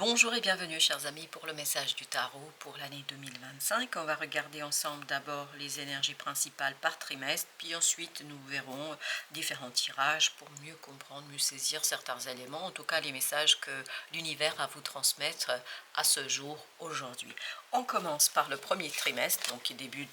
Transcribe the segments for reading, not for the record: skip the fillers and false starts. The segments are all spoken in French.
Bonjour et bienvenue chers amis pour le message du tarot pour l'année 2025. On va regarder ensemble d'abord les énergies principales par trimestre, puis ensuite nous verrons différents tirages pour mieux comprendre, mieux saisir certains éléments, en tout cas les messages que l'univers a à vous transmettre à ce jour aujourd'hui. On commence par le premier trimestre, donc qui débute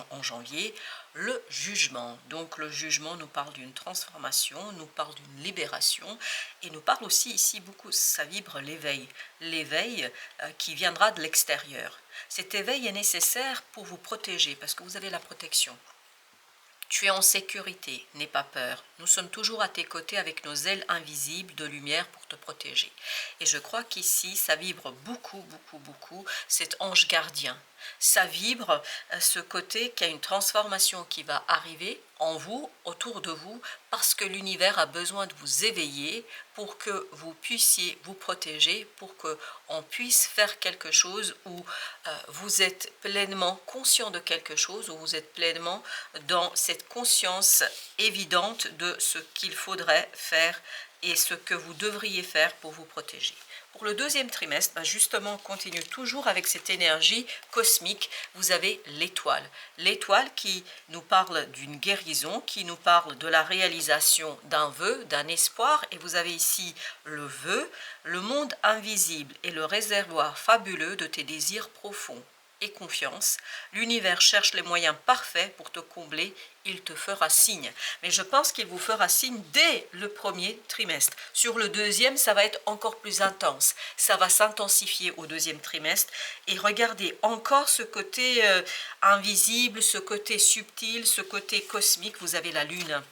en janvier, le jugement. Donc le jugement nous parle d'une transformation, nous parle d'une libération et nous parle aussi ici beaucoup, ça vibre l'éveil. L'éveil qui viendra de l'extérieur. Cet éveil est nécessaire pour vous protéger parce que vous avez la protection. Tu es en sécurité, n'aie pas peur. Nous sommes toujours à tes côtés avec nos ailes invisibles de lumière pour te protéger. Et je crois qu'ici, ça vibre beaucoup, beaucoup, beaucoup, cet ange gardien. Ça vibre ce côté qu'il y a une transformation qui va arriver en vous, autour de vous, parce que l'univers a besoin de vous éveiller pour que vous puissiez vous protéger, pour qu'on puisse faire quelque chose où vous êtes pleinement conscient de quelque chose, où vous êtes pleinement dans cette conscience évidente de ce qu'il faudrait faire et ce que vous devriez faire pour vous protéger. Pour le deuxième trimestre, justement, on continue toujours avec cette énergie cosmique. Vous avez l'étoile. L'étoile qui nous parle d'une guérison, qui nous parle de la réalisation d'un vœu, d'un espoir. Et vous avez ici le vœu, le monde invisible et le réservoir fabuleux de tes désirs profonds et confiance. L'univers cherche les moyens parfaits pour te combler, il te fera signe. Mais je pense qu'il vous fera signe dès le premier trimestre. Sur le deuxième, ça va être encore plus intense. Ça va s'intensifier au deuxième trimestre. Et regardez encore ce côté invisible, ce côté subtil, ce côté cosmique. Vous avez la lune.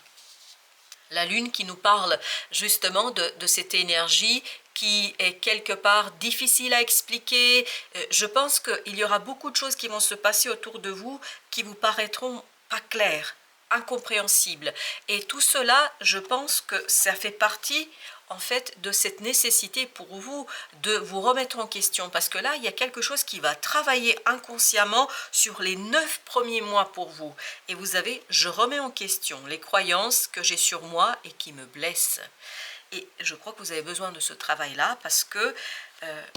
La lune qui nous parle justement de cette énergie qui est quelque part difficile à expliquer. Je pense qu'il y aura beaucoup de choses qui vont se passer autour de vous qui vous paraîtront pas claires, incompréhensibles. Et tout cela, je pense que ça fait partie en fait de cette nécessité pour vous de vous remettre en question, parce que là il y a quelque chose qui va travailler inconsciemment sur les 9 premiers mois pour vous, et vous avez je remets en question les croyances que j'ai sur moi et qui me blessent. Et je crois que vous avez besoin de ce travail-là parce que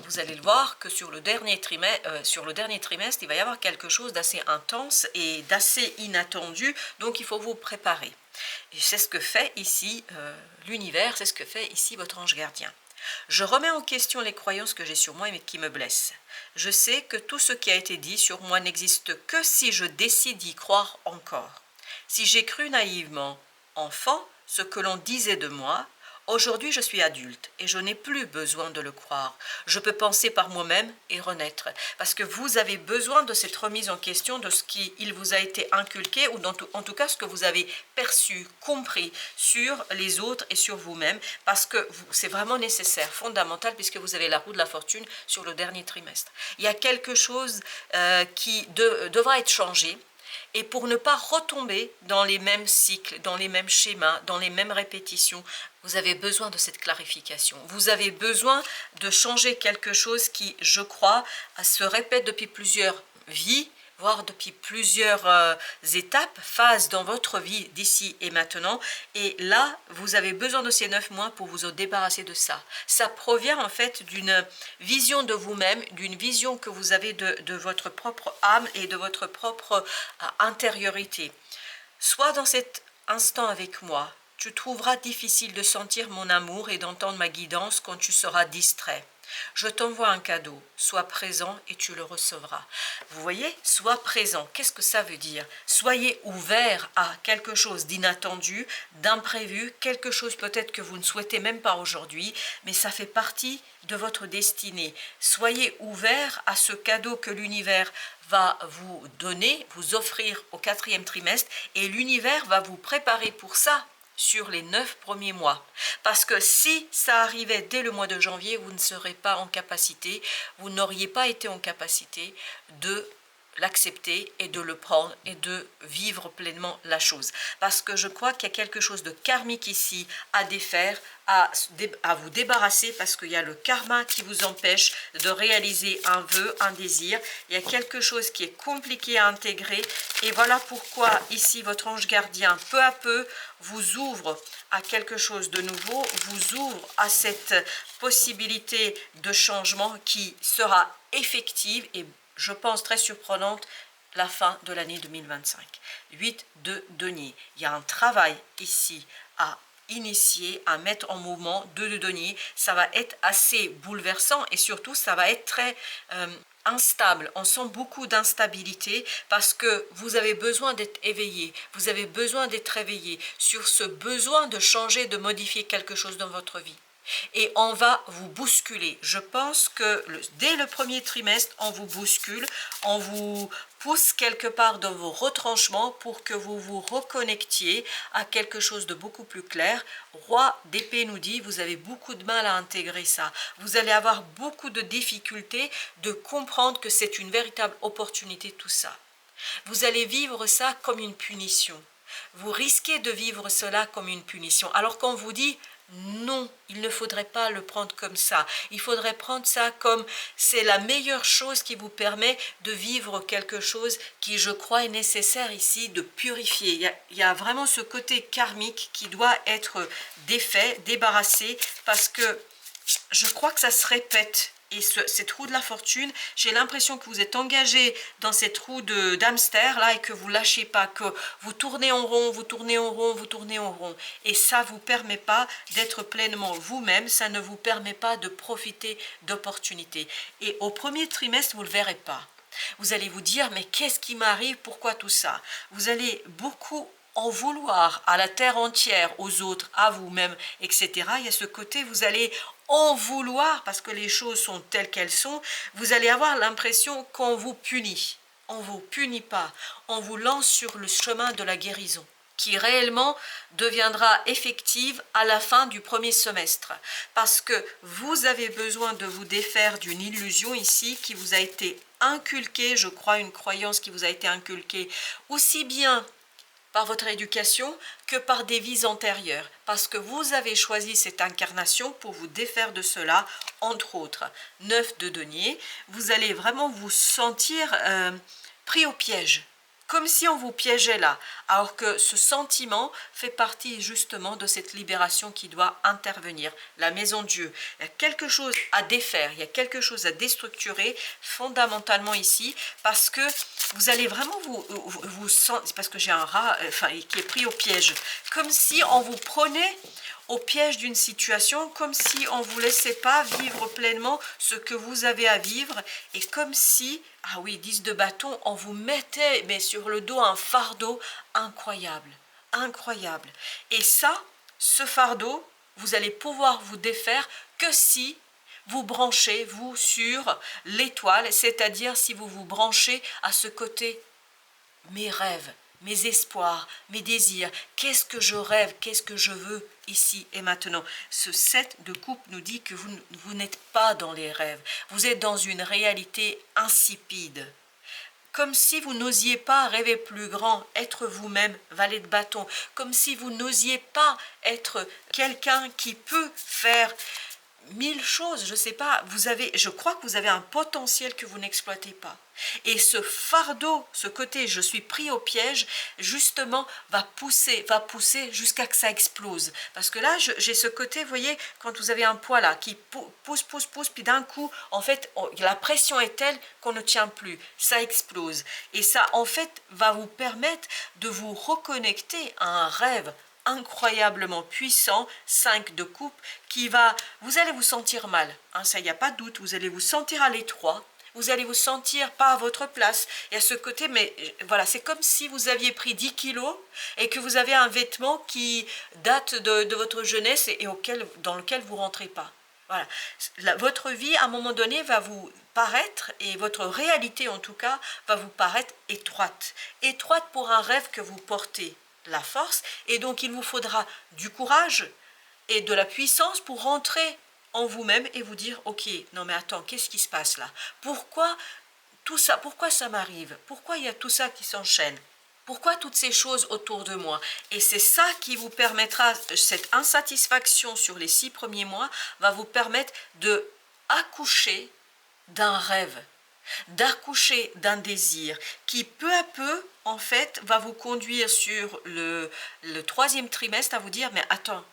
vous allez le voir que sur le dernier trimestre, il va y avoir quelque chose d'assez intense et d'assez inattendu. Donc, il faut vous préparer. Et c'est ce que fait ici l'univers, c'est ce que fait ici votre ange gardien. Je remets en question les croyances que j'ai sur moi et qui me blessent. Je sais que tout ce qui a été dit sur moi n'existe que si je décide d'y croire encore. Si j'ai cru naïvement, enfant, ce que l'on disait de moi, aujourd'hui je suis adulte et je n'ai plus besoin de le croire. Je peux penser par moi-même et renaître. Parce que vous avez besoin de cette remise en question de ce qui vous a été inculqué ou en tout cas ce que vous avez perçu, compris sur les autres et sur vous-même. Parce que c'est vraiment nécessaire, fondamental, puisque vous avez la roue de la fortune sur le dernier trimestre. Il y a quelque chose qui devra être changé. Et pour ne pas retomber dans les mêmes cycles, dans les mêmes schémas, dans les mêmes répétitions, vous avez besoin de cette clarification. Vous avez besoin de changer quelque chose qui, je crois, se répète depuis plusieurs vies, voire depuis plusieurs étapes, phases dans votre vie d'ici et maintenant. Et là, vous avez besoin de ces 9 mois pour vous débarrasser de ça. Ça provient en fait d'une vision de vous-même, d'une vision que vous avez de votre propre âme et de votre propre intériorité. Sois dans cet instant avec moi. Tu trouveras difficile de sentir mon amour et d'entendre ma guidance quand tu seras distrait. Je t'envoie un cadeau, sois présent et tu le recevras. Vous voyez, sois présent, qu'est-ce que ça veut dire? Soyez ouvert à quelque chose d'inattendu, d'imprévu, quelque chose peut-être que vous ne souhaitez même pas aujourd'hui, mais ça fait partie de votre destinée. Soyez ouvert à ce cadeau que l'univers va vous donner, vous offrir au 4e trimestre, et l'univers va vous préparer pour ça sur les 9 premiers mois. Parce que si ça arrivait dès le mois de janvier, vous ne serez pas en capacité, vous n'auriez pas été en capacité de l'accepter et de le prendre et de vivre pleinement la chose. Parce que je crois qu'il y a quelque chose de karmique ici à défaire, à vous débarrasser, parce qu'il y a le karma qui vous empêche de réaliser un vœu, un désir. Il y a quelque chose qui est compliqué à intégrer et voilà pourquoi ici votre ange gardien peu à peu vous ouvre à quelque chose de nouveau, vous ouvre à cette possibilité de changement qui sera effective et je pense très surprenante, la fin de l'année 2025. 8 de denier. Il y a un travail ici à initier, à mettre en mouvement. 2 de denier, ça va être assez bouleversant et surtout ça va être très instable. On sent beaucoup d'instabilité parce que vous avez besoin d'être éveillé, vous avez besoin d'être réveillé sur ce besoin de changer, de modifier quelque chose dans votre vie. Et on va vous bousculer. Je pense que dès le premier trimestre, on vous bouscule, on vous pousse quelque part dans vos retranchements pour que vous vous reconnectiez à quelque chose de beaucoup plus clair. Roi d'épée nous dit, vous avez beaucoup de mal à intégrer ça. Vous allez avoir beaucoup de difficultés de comprendre que c'est une véritable opportunité tout ça. Vous allez vivre ça comme une punition. Vous risquez de vivre cela comme une punition. Alors qu'on vous dit, non, il ne faudrait pas le prendre comme ça. Il faudrait prendre ça comme c'est la meilleure chose qui vous permet de vivre quelque chose qui, je crois, est nécessaire ici de purifier. Il y a vraiment ce côté karmique qui doit être défait, débarrassé, parce que je crois que ça se répète. Et cette roue de la fortune, j'ai l'impression que vous êtes engagé dans cette roue d'hamster là et que vous lâchez pas, que vous tournez en rond, vous tournez en rond, vous tournez en rond. Et ça ne vous permet pas d'être pleinement vous-même, ça ne vous permet pas de profiter d'opportunités. Et au premier trimestre, vous ne le verrez pas. Vous allez vous dire, mais qu'est-ce qui m'arrive, pourquoi tout ça? Vous allez beaucoup en vouloir à la terre entière, aux autres, à vous-même, etc. Il y a ce côté, vous allez en vouloir, parce que les choses sont telles qu'elles sont, vous allez avoir l'impression qu'on vous punit. On ne vous punit pas, on vous lance sur le chemin de la guérison, qui réellement deviendra effective à la fin du premier semestre. Parce que vous avez besoin de vous défaire d'une illusion ici qui vous a été inculquée, je crois une croyance qui vous a été inculquée, aussi bien par votre éducation que par des vies antérieures, parce que vous avez choisi cette incarnation pour vous défaire de cela, entre autres. 9 de denier, vous allez vraiment vous sentir pris au piège, comme si on vous piégeait là, alors que ce sentiment fait partie justement de cette libération qui doit intervenir. La maison de Dieu, il y a quelque chose à défaire, il y a quelque chose à déstructurer fondamentalement ici, parce que vous allez vraiment vous sentir, parce que j'ai un rat qui est pris au piège, comme si on vous prenait au piège d'une situation, comme si on ne vous laissait pas vivre pleinement ce que vous avez à vivre, et comme si, ah oui, 10 de bâton, on vous mettait mais sur le dos un fardeau incroyable, incroyable. Et ça, ce fardeau, vous allez pouvoir vous défaire que si vous branchez, vous, sur l'étoile, c'est-à-dire si vous vous branchez à ce côté, mes rêves, mes espoirs, mes désirs, qu'est-ce que je rêve, qu'est-ce que je veux ici et maintenant. Ce 7 de coupe nous dit que vous n'êtes pas dans les rêves, vous êtes dans une réalité insipide. Comme si vous n'osiez pas rêver plus grand, être vous-même, valet de bâton, comme si vous n'osiez pas être quelqu'un qui peut faire 1000 choses, je sais pas, je crois que vous avez un potentiel que vous n'exploitez pas. Et ce fardeau, ce côté je suis pris au piège, justement va pousser jusqu'à que ça explose. Parce que là, j'ai ce côté, vous voyez, quand vous avez un poids là qui pousse, puis d'un coup, en fait, la pression est telle qu'on ne tient plus, ça explose. Et ça, en fait, va vous permettre de vous reconnecter à un rêve incroyablement puissant, 5 de coupe, vous allez vous sentir mal, hein, ça il n'y a pas de doute, vous allez vous sentir à l'étroit, vous allez vous sentir pas à votre place, il y a ce côté, mais voilà, c'est comme si vous aviez pris 10 kilos et que vous avez un vêtement qui date de votre jeunesse et dans lequel vous ne rentrez pas. Voilà, votre vie à un moment donné va vous paraître, et votre réalité en tout cas, va vous paraître étroite, étroite pour un rêve que vous portez, la force, et donc il vous faudra du courage et de la puissance pour rentrer en vous-même et vous dire, ok, non mais attends, qu'est-ce qui se passe là? Pourquoi tout ça, pourquoi ça m'arrive? Pourquoi il y a tout ça qui s'enchaîne? Pourquoi toutes ces choses autour de moi? Et c'est ça qui vous permettra, cette insatisfaction sur les 6 premiers mois va vous permettre de accoucher d'un rêve, d'accoucher d'un désir qui peu à peu, en fait, va vous conduire sur le troisième trimestre à vous dire, mais attends,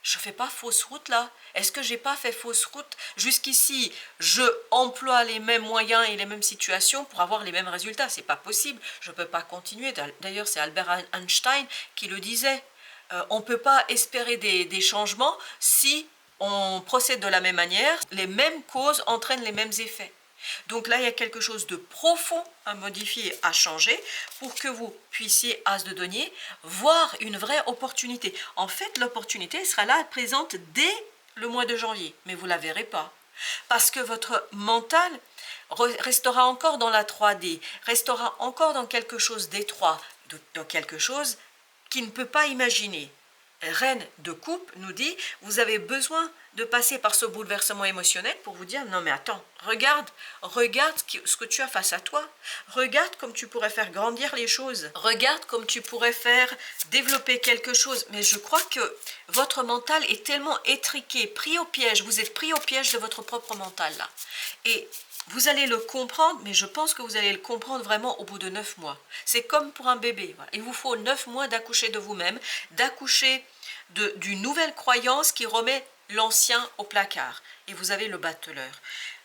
je fais pas fausse route là. Est-ce que j'ai pas fait fausse route? Jusqu'ici, je emploie les mêmes moyens et les mêmes situations pour avoir les mêmes résultats. C'est pas possible. Je peux pas continuer. D'ailleurs, c'est Albert Einstein qui le disait. On peut pas espérer des changements si on procède de la même manière. Les mêmes causes entraînent les mêmes effets. Donc là, il y a quelque chose de profond à modifier, à changer, pour que vous puissiez, as de denier, voir une vraie opportunité. En fait, l'opportunité sera là, présente dès le mois de janvier, mais vous ne la verrez pas. Parce que votre mental restera encore dans la 3D, restera encore dans quelque chose d'étroit, dans quelque chose qu'il ne peut pas imaginer. Reine de coupe nous dit, vous avez besoin de passer par ce bouleversement émotionnel pour vous dire, non mais attends, regarde ce que tu as face à toi, regarde comme tu pourrais faire grandir les choses, regarde comme tu pourrais faire développer quelque chose. Mais je crois que votre mental est tellement étriqué, pris au piège, vous êtes pris au piège de votre propre mental là. Et vous allez le comprendre, mais je pense que vous allez le comprendre vraiment au bout de 9 mois. C'est comme pour un bébé. Voilà. Il vous faut 9 mois d'accoucher de vous-même, d'accoucher d'une nouvelle croyance qui remet l'ancien au placard. Et vous avez le battleur.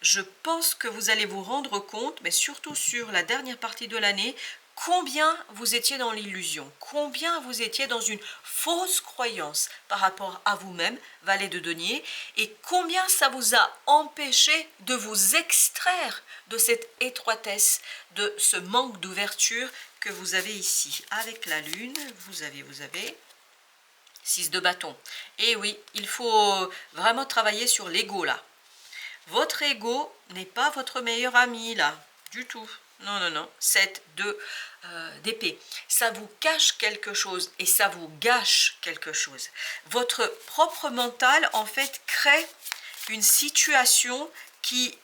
Je pense que vous allez vous rendre compte, mais surtout sur la dernière partie de l'année, combien vous étiez dans l'illusion, combien vous étiez dans une fausse croyance par rapport à vous-même, valet de denier, et combien ça vous a empêché de vous extraire de cette étroitesse, de ce manque d'ouverture que vous avez ici. Avec la lune, vous avez 6 de bâton. Et oui, il faut vraiment travailler sur l'ego là. Votre ego n'est pas votre meilleur ami là, du tout. Non, non, non. 7 d'épée. Ça vous cache quelque chose et ça vous gâche quelque chose. Votre propre mental, en fait, crée une situation qui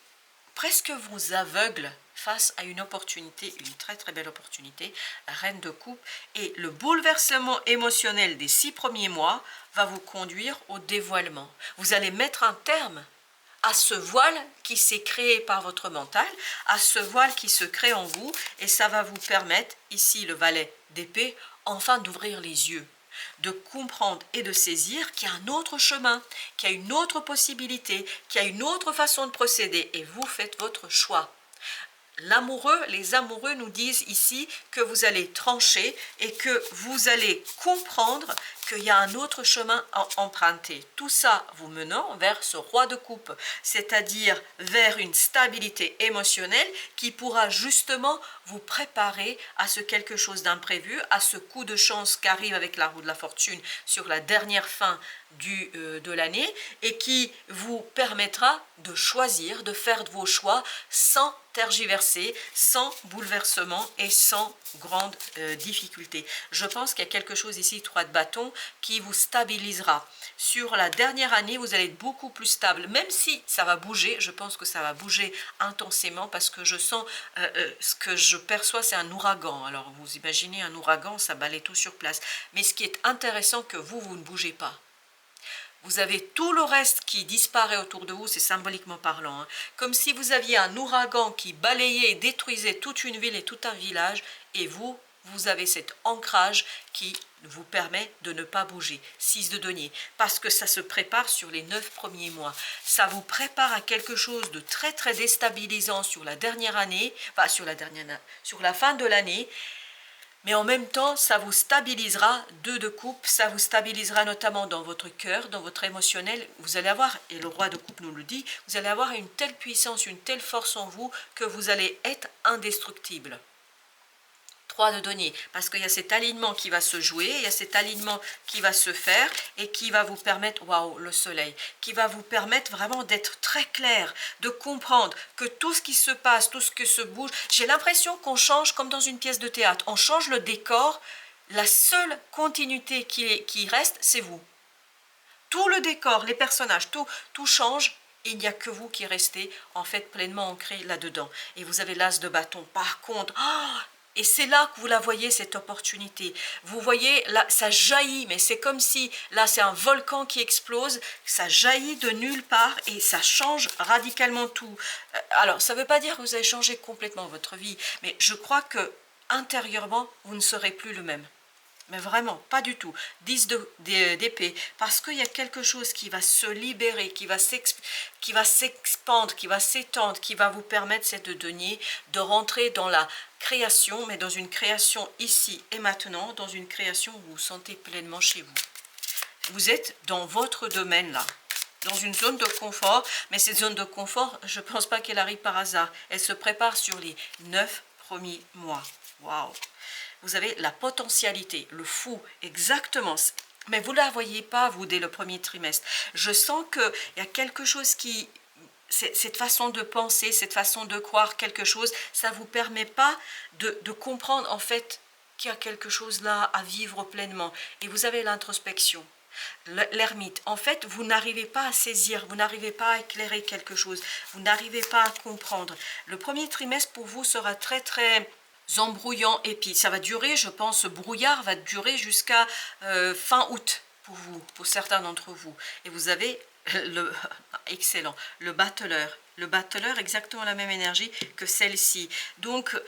presque vous aveugle face à une opportunité, une très très belle opportunité, reine de coupe. Et le bouleversement émotionnel des 6 premiers mois va vous conduire au dévoilement. Vous allez mettre un terme à ce voile qui s'est créé par votre mental, à ce voile qui se crée en vous, et ça va vous permettre, ici le valet d'épée, enfin d'ouvrir les yeux, de comprendre et de saisir qu'il y a un autre chemin, qu'il y a une autre possibilité, qu'il y a une autre façon de procéder, et vous faites votre choix. Les amoureux nous disent ici que vous allez trancher et que vous allez comprendre qu'il y a un autre chemin à emprunter. Tout ça vous menant vers ce roi de coupe, c'est-à-dire vers une stabilité émotionnelle qui pourra justement vous préparer à ce quelque chose d'imprévu, à ce coup de chance qu'arrive avec la roue de la fortune sur la dernière fin de l'année et qui vous permettra de choisir, de faire vos choix sans tergiverser, sans bouleversement et sans grande difficulté. Je pense qu'il y a quelque chose ici, 3 de bâton, qui vous stabilisera. Sur la dernière année, vous allez être beaucoup plus stable, même si ça va bouger. Je pense que ça va bouger intensément parce que je sens, ce que je perçois, c'est un ouragan. Alors vous imaginez un ouragan, ça balaye tout sur place. Mais ce qui est intéressant, que vous ne bougez pas. Vous avez tout le reste qui disparaît autour de vous, c'est symboliquement parlant, hein. Comme si vous aviez un ouragan qui balayait et détruisait toute une ville et tout un village, et vous avez cet ancrage qui vous permet de ne pas bouger. 6 de denier, parce que ça se prépare sur les 9 premiers mois. Ça vous prépare à quelque chose de très très déstabilisant sur la dernière année, enfin sur la fin de l'année. Mais en même temps, ça vous stabilisera, 2 de coupe, ça vous stabilisera notamment dans votre cœur, dans votre émotionnel. Vous allez avoir, et le roi de coupe nous le dit, vous allez avoir une telle puissance, une telle force en vous que vous allez être indestructible. 3 de denier, parce qu'il y a cet alignement qui va se jouer, il y a cet alignement qui va se faire et qui va vous permettre, waouh, le soleil, qui va vous permettre vraiment d'être très clair, de comprendre que tout ce qui se passe, tout ce qui se bouge, j'ai l'impression qu'on change comme dans une pièce de théâtre, on change le décor, la seule continuité qui reste, c'est vous. Tout le décor, les personnages, tout change, il n'y a que vous qui restez en fait pleinement ancré là-dedans. Et vous avez l'as de bâton. Par contre, et c'est là que vous la voyez, cette opportunité. Vous voyez, là, ça jaillit, mais c'est comme si, là, c'est un volcan qui explose, ça jaillit de nulle part et ça change radicalement tout. Alors, ça ne veut pas dire que vous allez changer complètement votre vie, mais je crois que intérieurement, vous ne serez plus le même. Mais vraiment, pas du tout. 10 d'épée. Parce qu'il y a quelque chose qui va se libérer, qui va s'expandre, qui va s'étendre, qui va vous permettre, cette denier, de rentrer dans la création, mais dans une création ici et maintenant, dans une création où vous vous sentez pleinement chez vous. Vous êtes dans votre domaine là, dans une zone de confort, mais cette zone de confort, je ne pense pas qu'elle arrive par hasard. Elle se prépare sur les 9 premiers mois. Waouh! Vous avez la potentialité, le fou, exactement. Mais vous ne la voyez pas, vous, dès le premier trimestre. Je sens qu'il y a quelque chose qui... Cette façon de penser, cette façon de croire quelque chose, ça ne vous permet pas de comprendre, en fait, qu'il y a quelque chose là à vivre pleinement. Et vous avez l'introspection. L'ermite, en fait, vous n'arrivez pas à saisir, vous n'arrivez pas à éclairer quelque chose, vous n'arrivez pas à comprendre. Le premier trimestre, pour vous, sera très, très... embrouillant, et puis ça va durer, je pense, ce brouillard va durer jusqu'à fin août pour vous, pour certains d'entre vous. Et vous avez le excellent, le battleur, exactement la même énergie que celle-ci. Donc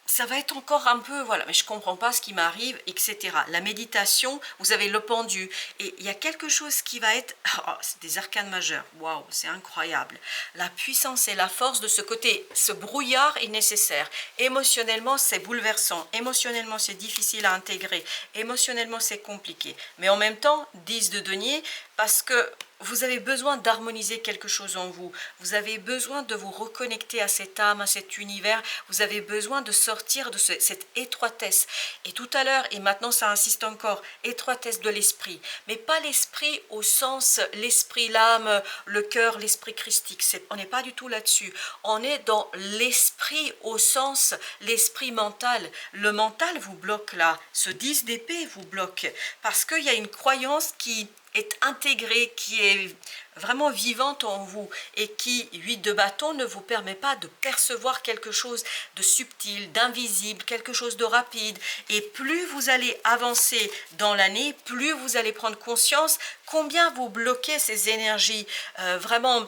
ça va être encore un peu, voilà, mais je ne comprends pas ce qui m'arrive, etc. La méditation, vous avez le pendu, et il y a quelque chose qui va être, c'est des arcanes majeurs, waouh, c'est incroyable. La puissance et la force de ce côté, ce brouillard est nécessaire. Émotionnellement, c'est bouleversant, émotionnellement, c'est difficile à intégrer, émotionnellement, c'est compliqué. Mais en même temps, 10 de denier, parce que vous avez besoin d'harmoniser quelque chose en vous. Vous avez besoin de vous reconnecter à cette âme, à cet univers. Vous avez besoin de sortir de cette étroitesse. Et tout à l'heure, et maintenant ça insiste encore, étroitesse de l'esprit. Mais pas l'esprit au sens, l'esprit, l'âme, le cœur, l'esprit christique. On n'est pas du tout là-dessus. On est dans l'esprit au sens, l'esprit mental. Le mental vous bloque là. Ce 10 d'épée vous bloque. Parce qu'il y a une croyance qui est intégrée, qui est vraiment vivante en vous et qui, 8 de bâton, ne vous permet pas de percevoir quelque chose de subtil, d'invisible, quelque chose de rapide. Et plus vous allez avancer dans l'année, plus vous allez prendre conscience combien vous bloquez ces énergies vraiment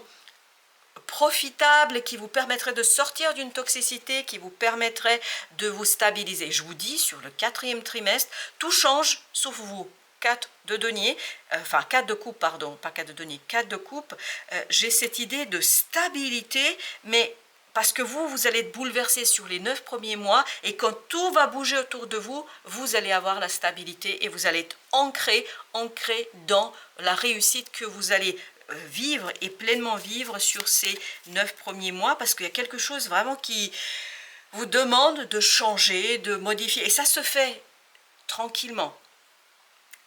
profitables qui vous permettraient de sortir d'une toxicité, qui vous permettraient de vous stabiliser. Je vous dis, sur le 4e trimestre, tout change sauf vous. 4 de denier, enfin 4 de coupe, pardon, pas 4 de denier, 4 de coupe, j'ai cette idée de stabilité, mais parce que vous allez être bouleversé sur les 9 premiers mois, et quand tout va bouger autour de vous, vous allez avoir la stabilité, et vous allez être ancré dans la réussite que vous allez vivre, et pleinement vivre sur ces 9 premiers mois, parce qu'il y a quelque chose vraiment qui vous demande de changer, de modifier, et ça se fait tranquillement.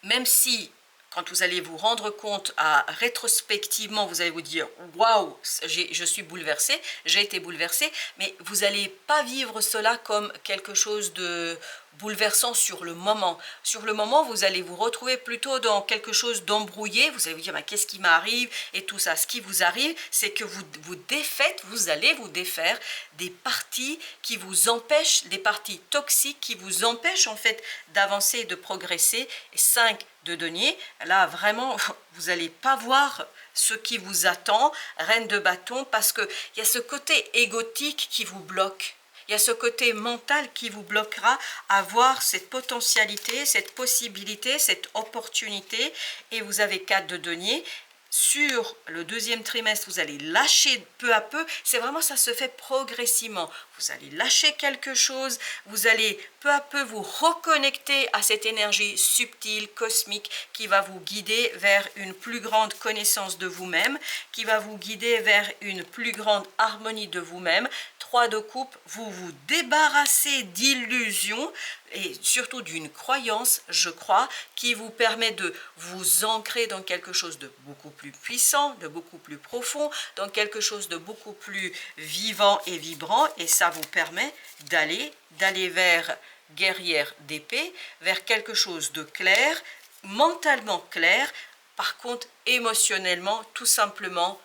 Même si, quand vous allez vous rendre compte rétrospectivement, vous allez vous dire « Waouh, je suis bouleversé, j'ai été bouleversé », mais vous n'allez pas vivre cela comme quelque chose de bouleversant sur le moment. Sur le moment, vous allez vous retrouver plutôt dans quelque chose d'embrouillé, vous allez vous dire « Qu'est-ce qui m'arrive ?» et tout ça. Ce qui vous arrive, c'est que vous allez vous défaire des parties qui vous empêchent, des parties toxiques qui vous empêchent en fait d'avancer et de progresser. Et 5 de denier, là vraiment, vous n'allez pas voir ce qui vous attend, reine de bâton, parce qu'il y a ce côté égotique qui vous bloque. Il y a ce côté mental qui vous bloquera à voir cette potentialité, cette possibilité, cette opportunité. Et vous avez 4 de denier. Sur le 2e trimestre, vous allez lâcher peu à peu. C'est vraiment, ça se fait progressivement. Vous allez lâcher quelque chose, vous allez peu à peu vous reconnecter à cette énergie subtile, cosmique, qui va vous guider vers une plus grande connaissance de vous-même, qui va vous guider vers une plus grande harmonie de vous-même. 3 de coupe, vous vous débarrassez d'illusions et surtout d'une croyance, je crois, qui vous permet de vous ancrer dans quelque chose de beaucoup plus puissant, de beaucoup plus profond, dans quelque chose de beaucoup plus vivant et vibrant, et ça vous permet d'aller vers guerrière d'épée, vers quelque chose de clair, mentalement clair, par contre émotionnellement tout simplement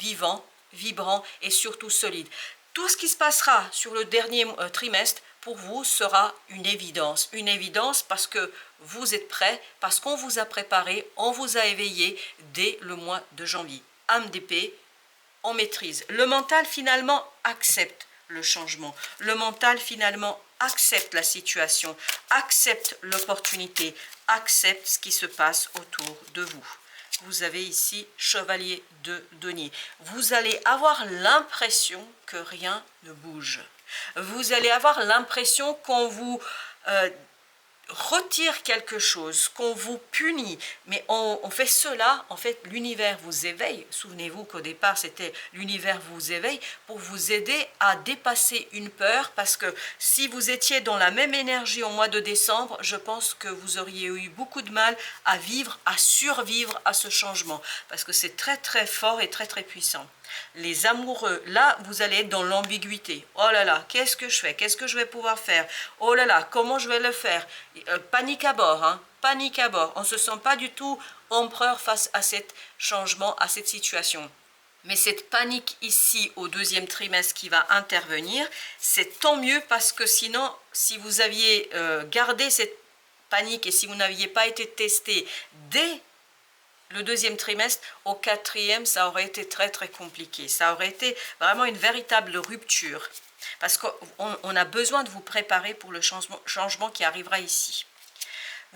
vivant, vibrant et surtout solide. Tout ce qui se passera sur le dernier trimestre pour vous sera une évidence parce que vous êtes prêts, parce qu'on vous a préparé, on vous a éveillé dès le mois de janvier. Âme d'épée, on maîtrise. Le mental finalement accepte le changement. Le mental finalement accepte la situation, accepte l'opportunité, accepte ce qui se passe autour de vous. Vous avez ici chevalier de denier. Vous allez avoir l'impression que rien ne bouge. Vous allez avoir l'impression qu'on vous retire quelque chose, qu'on vous punit, mais on fait cela, en fait l'univers vous éveille, souvenez-vous qu'au départ c'était l'univers vous éveille pour vous aider à dépasser une peur, parce que si vous étiez dans la même énergie au mois de décembre, je pense que vous auriez eu beaucoup de mal à vivre, à survivre à ce changement, parce que c'est très très fort et très très puissant. Les amoureux, là, vous allez être dans l'ambiguïté. Oh là là, qu'est-ce que je fais? Qu'est-ce que je vais pouvoir faire? Oh là là, comment je vais le faire? Panique à bord, hein? Panique à bord. On ne se sent pas du tout empereur face à ce changement, à cette situation. Mais cette panique ici, au deuxième trimestre qui va intervenir, c'est tant mieux parce que sinon, si vous aviez gardé cette panique et si vous n'aviez pas été testé dès le deuxième trimestre, au quatrième, ça aurait été très très compliqué. Ça aurait été vraiment une véritable rupture. Parce qu'on a besoin de vous préparer pour le changement qui arrivera ici.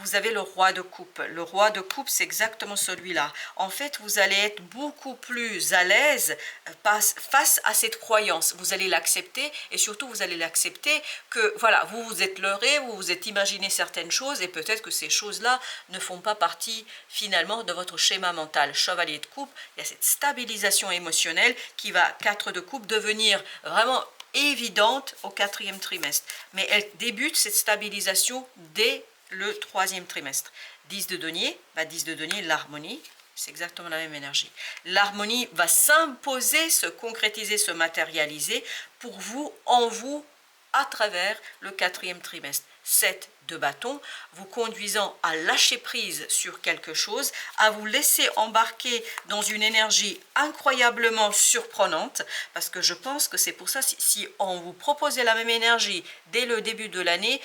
Vous avez le roi de coupe. Le roi de coupe, c'est exactement celui-là. En fait, vous allez être beaucoup plus à l'aise face à cette croyance. Vous allez l'accepter et surtout, vous allez l'accepter que, voilà, vous vous êtes leurré, vous vous êtes imaginé certaines choses et peut-être que ces choses-là ne font pas partie finalement de votre schéma mental. Chevalier de coupe, il y a cette stabilisation émotionnelle qui va, 4 de coupe, devenir vraiment évidente au quatrième trimestre. Mais elle débute cette stabilisation dès le troisième trimestre. 10 de denier, 10 de denier, l'harmonie, c'est exactement la même énergie. L'harmonie va s'imposer, se concrétiser, se matérialiser pour vous, en vous, à travers le quatrième trimestre. 7 de bâton, vous conduisant à lâcher prise sur quelque chose, à vous laisser embarquer dans une énergie incroyablement surprenante, parce que je pense que c'est pour ça, si on vous proposait la même énergie dès le début de l'année,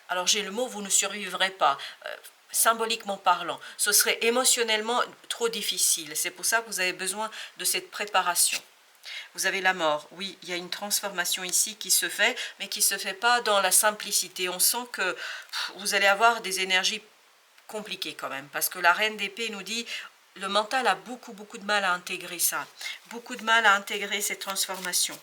alors j'ai le mot, vous ne survivrez pas, symboliquement parlant. Ce serait émotionnellement trop difficile. C'est pour ça que vous avez besoin de cette préparation. Vous avez la mort. Oui, il y a une transformation ici qui se fait, mais qui ne se fait pas dans la simplicité. On sent que vous allez avoir des énergies compliquées quand même, parce que la reine d'épée nous dit le mental a beaucoup de mal à intégrer ça, beaucoup de mal à intégrer ces transformations.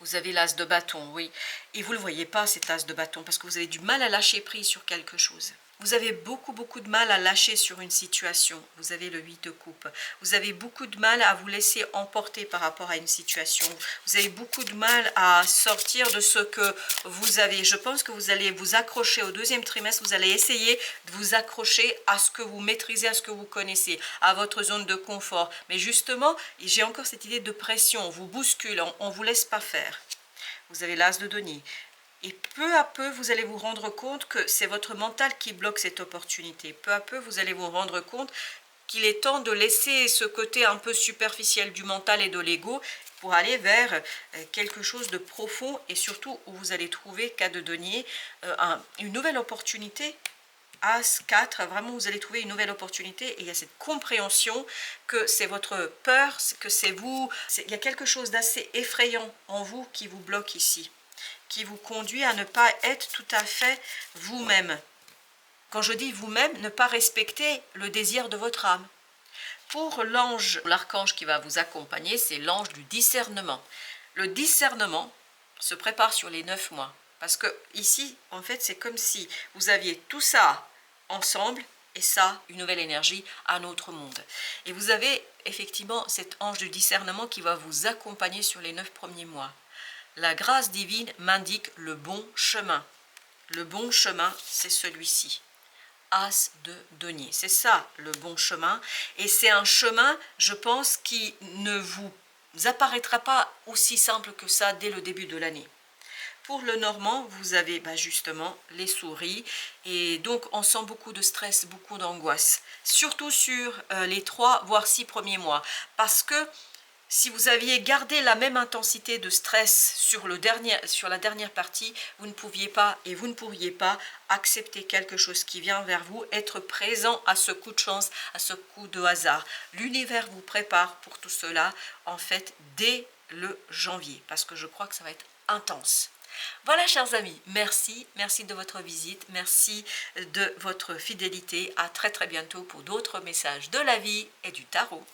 Vous avez l'as de bâton, oui. Et vous ne le voyez pas, cet as de bâton, parce que vous avez du mal à lâcher prise sur quelque chose. Vous avez beaucoup de mal à lâcher sur une situation. Vous avez le 8 de coupe. Vous avez beaucoup de mal à vous laisser emporter par rapport à une situation. Vous avez beaucoup de mal à sortir de ce que vous avez. Je pense que vous allez vous accrocher au deuxième trimestre. Vous allez essayer de vous accrocher à ce que vous maîtrisez, à ce que vous connaissez, à votre zone de confort. Mais justement, j'ai encore cette idée de pression. On vous bouscule, on ne vous laisse pas faire. Vous avez l'as de denier. Et peu à peu, vous allez vous rendre compte que c'est votre mental qui bloque cette opportunité. Peu à peu, vous allez vous rendre compte qu'il est temps de laisser ce côté un peu superficiel du mental et de l'ego pour aller vers quelque chose de profond et surtout où vous allez trouver, cas de denier, une nouvelle opportunité. As 4, vraiment vous allez trouver une nouvelle opportunité et il y a cette compréhension que c'est votre peur, que c'est vous, il y a quelque chose d'assez effrayant en vous qui vous bloque ici, qui vous conduit à ne pas être tout à fait vous-même. Quand je dis vous-même, ne pas respecter le désir de votre âme. Pour l'ange, l'archange qui va vous accompagner, c'est l'ange du discernement. Le discernement se prépare sur les 9 mois. Parce que ici, en fait, c'est comme si vous aviez tout ça ensemble et ça, une nouvelle énergie, un autre monde. Et vous avez effectivement cet ange du discernement qui va vous accompagner sur les 9 premiers mois. La grâce divine m'indique le bon chemin. Le bon chemin, c'est celui-ci. As de denier. C'est ça, le bon chemin. Et c'est un chemin, je pense, qui ne vous apparaîtra pas aussi simple que ça dès le début de l'année. Pour le Normand, vous avez justement les souris et donc on sent beaucoup de stress, beaucoup d'angoisse, surtout sur les 3 voire 6 premiers mois, parce que si vous aviez gardé la même intensité de stress sur la dernière partie, vous ne pouviez pas et vous ne pourriez pas accepter quelque chose qui vient vers vous, être présent à ce coup de chance, à ce coup de hasard. L'univers vous prépare pour tout cela, en fait, dès le janvier, parce que je crois que ça va être intense. Voilà, chers amis, merci de votre visite, merci de votre fidélité. À très bientôt pour d'autres messages de la vie et du tarot.